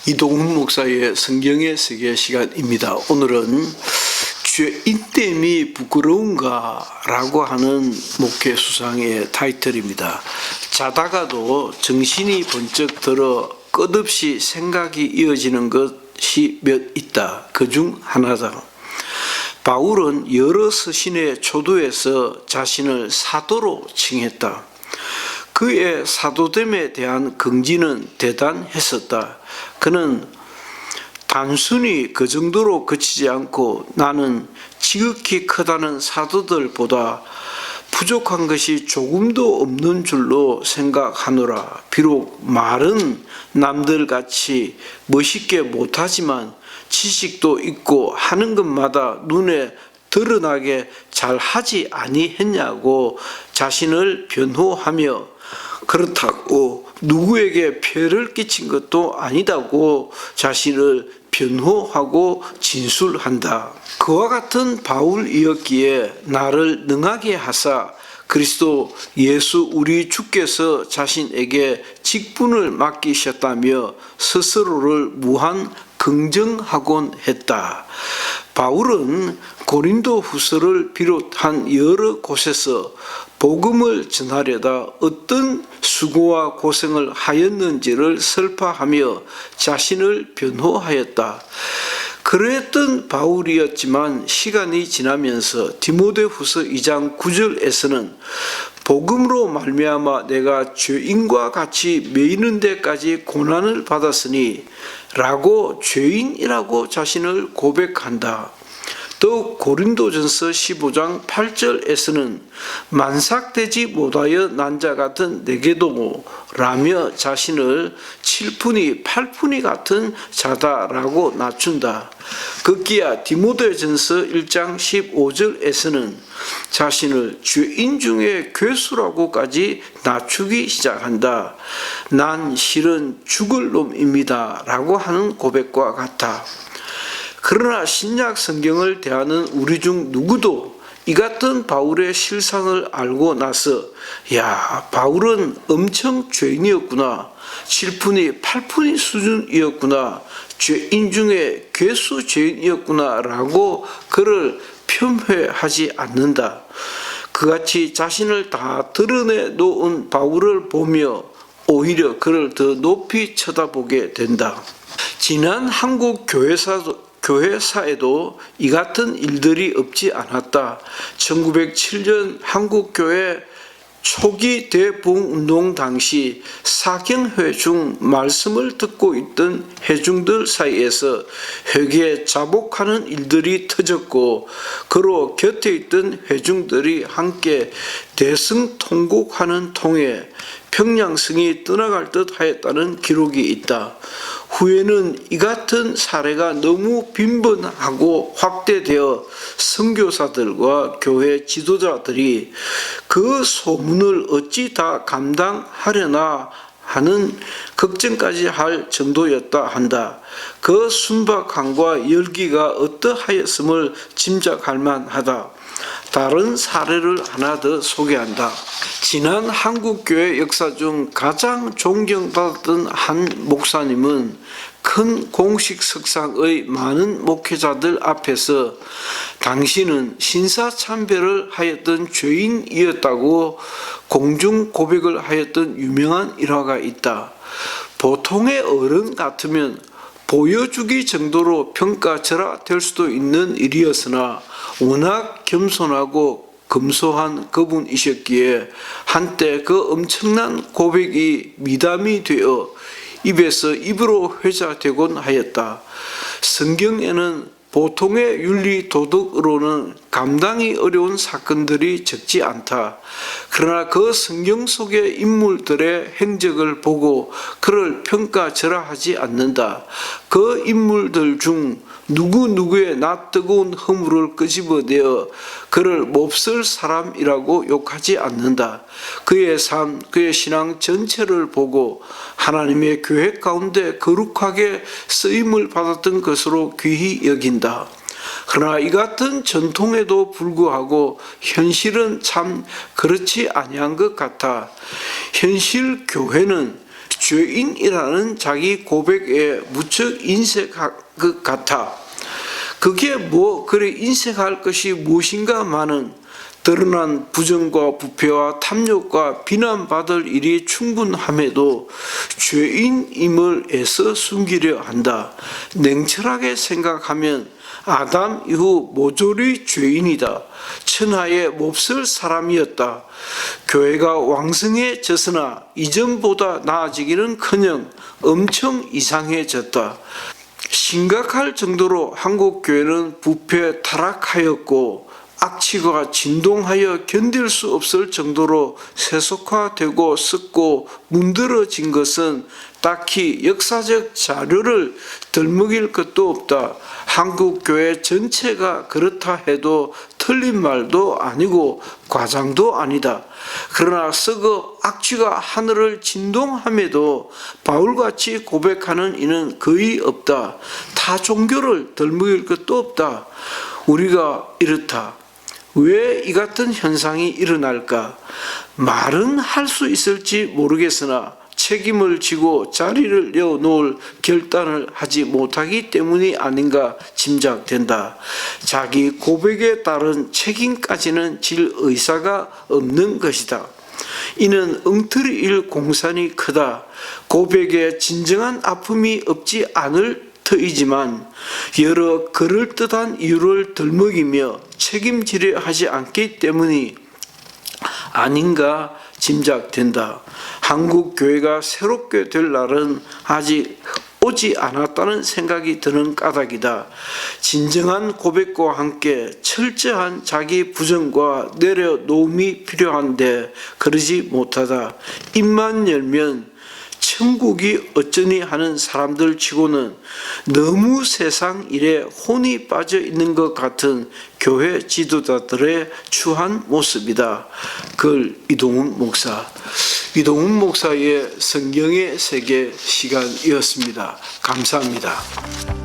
이동훈 목사의 성경의 세계 시간입니다. 오늘은 죄인됨이 부끄러운가? 라고 하는 목회 수상의 타이틀입니다. 자다가도 정신이 번쩍 들어 끝없이 생각이 이어지는 것이 몇 있다. 그중 하나다. 바울은 여러 서신의 초도에서 자신을 사도로 칭했다. 그의 사도됨에 대한 긍지는 대단했었다. 그는 단순히 그 정도로 그치지 않고 나는 지극히 크다는 사도들보다 부족한 것이 조금도 없는 줄로 생각하노라. 비록 말은 남들같이 멋있게 못하지만 지식도 있고 하는 것마다 눈에 드러나게 잘하지 아니했냐고 자신을 변호하며 그렇다고 누구에게 폐를 끼친 것도 아니다고 자신을 변호하고 진술한다. 그와 같은 바울이었기에 나를 능하게 하사 그리스도 예수 우리 주께서 자신에게 직분을 맡기셨다며 스스로를 무한 긍정하곤 했다. 바울은 고린도 후서를 비롯한 여러 곳에서 복음을 전하려다 어떤 수고와 고생을 하였는지를 설파하며 자신을 변호하였다. 그랬던 바울이었지만 시간이 지나면서 디모데후서 2장 9절에서는 복음으로 말미암아 내가 죄인과 같이 매이는 데까지 고난을 받았으니 라고 죄인이라고 자신을 고백한다. 또 고린도전서 15장 8절에서는 만삭되지 못하여 난 자 같은 내게도 라며 자신을 7푼이 8푼이 같은 자다라고 낮춘다. 급기야 디모데전서 1장 15절에서는 자신을 죄인 중에 괴수라고까지 낮추기 시작한다. 난 실은 죽을 놈입니다 라고 하는 고백과 같아. 그러나 신약 성경을 대하는 우리 중 누구도 이 같은 바울의 실상을 알고 나서 야, 바울은 엄청 죄인이었구나. 7푼이 8푼이 수준이었구나. 죄인 중에 괴수 죄인이었구나 라고 그를 폄훼하지 않는다. 그같이 자신을 다 드러내 놓은 바울을 보며 오히려 그를 더 높이 쳐다보게 된다. 지난 한국 교회사에도 이 같은 일들이 없지 않았다. 1907년 한국교회 초기 대부흥운동 당시 사경회 중 말씀을 듣고 있던 회중들 사이에서 회개에 자복하는 일들이 터졌고 그로 곁에 있던 회중들이 함께 대승통곡하는 통에 평양성이 떠나갈 듯 하였다는 기록이 있다. 후에는 이 같은 사례가 너무 빈번하고 확대되어 선교사들과 교회 지도자들이 그 소문을 어찌 다 감당하려나 하는 걱정까지 할 정도였다 한다. 그 순박함과 열기가 어떠하였음을 짐작할 만하다. 다른 사례를 하나 더 소개한다. 지난 한국교회 역사 중 가장 존경받았던 한 목사님은 큰 공식 석상의 많은 목회자들 앞에서 당신은 신사참배를 하였던 죄인이었다고 공중 고백을 하였던 유명한 일화가 있다. 보통의 어른 같으면 보여주기 정도로 평가절하될 수도 있는 일이었으나 워낙 겸손하고 검소한 그분이셨기에 한때 그 엄청난 고백이 미담이 되어 입에서 입으로 회자되곤 하였다. 성경에는 보통의 윤리 도덕으로는 감당이 어려운 사건들이 적지 않다. 그러나 그 성경 속의 인물들의 행적을 보고 그를 평가절하하지 않는다. 그 인물들 중 누구누구의 낯뜨거운 허물을 끄집어내어 그를 몹쓸 사람이라고 욕하지 않는다. 그의 삶, 그의 신앙 전체를 보고 하나님의 계획 가운데 거룩하게 쓰임을 받았던 것으로 귀히 여긴다. 그러나 이 같은 전통에도 불구하고 현실은 참 그렇지 아니한 것 같아. 현실 교회는 죄인이라는 자기 고백에 무척 인색할 것 같아. 그게 뭐 그래 인색할 것이 무엇인가마는 드러난 부정과 부패와 탐욕과 비난받을 일이 충분함에도 죄인임을 애써 숨기려 한다. 냉철하게 생각하면 아담 이후 모조리 죄인이다. 천하에 몹쓸 사람이었다. 교회가 왕성해졌으나 이전보다 나아지기는커녕 엄청 이상해졌다. 심각할 정도로 한국 교회는 부패 타락하였고 악취가 진동하여 견딜 수 없을 정도로 세속화되고 썩고 문드러진 것은 딱히 역사적 자료를 덜먹일 것도 없다. 한국 교회 전체가 그렇다 해도 틀린 말도 아니고 과장도 아니다. 그러나 썩어 악취가 하늘을 진동함에도 바울같이 고백하는 이는 거의 없다. 타 종교를 덜먹일 것도 없다. 우리가 이렇다. 왜 이 같은 현상이 일어날까? 말은 할 수 있을지 모르겠으나 책임을 지고 자리를 내어놓을 결단을 하지 못하기 때문이 아닌가 짐작된다. 자기 고백에 따른 책임까지는 질 의사가 없는 것이다. 이는 엉터리일 공산이 크다. 고백에 진정한 아픔이 없지 않을 터이지만 여러 그럴듯한 이유를 덜먹이며 책임지려 하지 않기 때문이 아닌가 짐작된다. 한국 교회가 새롭게 될 날은 아직 오지 않았다는 생각이 드는 까닭이다. 진정한 고백과 함께 철저한 자기 부정과 내려놓음이 필요한데 그러지 못하다. 입만 열면 천국이 어쩌니 하는 사람들 치고는 너무 세상 일에 혼이 빠져 있는 것 같은 교회 지도자들의 추한 모습이다. 글 이동훈 목사. 이동훈 목사의 성경의 세계 시간이었습니다. 감사합니다.